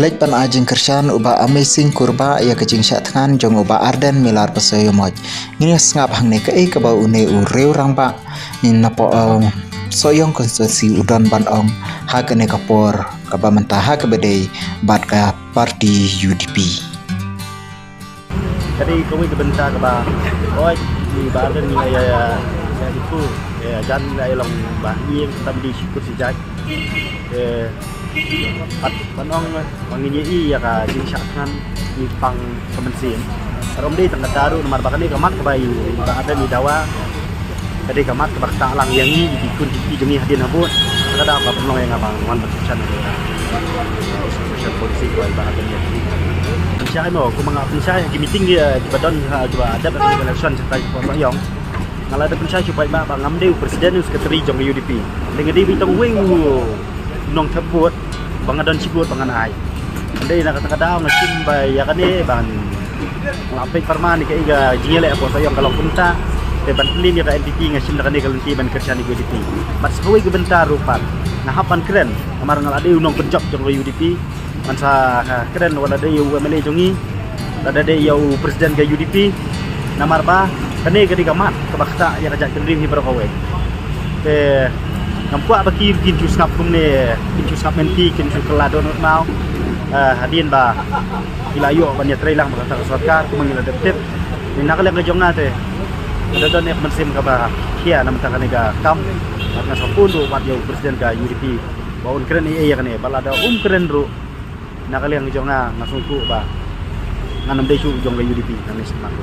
Lej pan ajeng kersan uba amazing kurba ya kecing syatkan jong uba arden milar pasayo moj. Ngini ngap hang ne ke ba une u reu rang ba in napo soyong konstitusi udon ban ong ha kene kapor kaba mentah ha kebedei bat ka parti UDP. Jadi kami kebentar ke bah, oh di badan ni ya itu jan ay long bah yang kita di sikut sejak panong manginyi ya ka jinsakkan di pang kemensin. Rom di tengah daru nomor bahkan ni kamat ke bayu ada di dawa. Jadi kamat ke bak talang yang ni dikun di jemi hadin habut. Kada apa penolong yang abang wan berkesan ni. Social polisi kuai bahagian ni. Saya mau aku mengapa saya di meeting dia di badan juga ada election serta Pak Yong. Ngalah ada saya supaya bang ngamdeu presiden sekretari jong UDP. Dengan dia bitang wing nong tebut bang adan sibut bang anai. Andai nak kata-kata ngasim bay ya kan ni bang lapik perman ni kaiga jingele apa Yong kalau punta te ban pelin ya entity ngasim nak ni kalau ti ban kerja ni UDP. Mas hawi gebentar rupat. Nah hapan keren kamar ngal ade nong penjok jong UDP. Mansa keren wala ada yu MLA jongi ada yu presiden ke UDP namar ba kene ke digamat ke bakta ya kajak kendring hi berkawe te nampak baki kin jus ngap kumne kin jus ngap menti kin jus keladon mau hadin ba ilayo banyak trailang bakta sarkar kumangil adaptif ni nakale ke jongna te ada don ek mensim ka ba kia nam takane ga kam matna sapundu mat yu presiden ke UDP baun keren iya kene balada keren ru nakaliang jong na masungku ba nganam desu jong ga UDP nang semang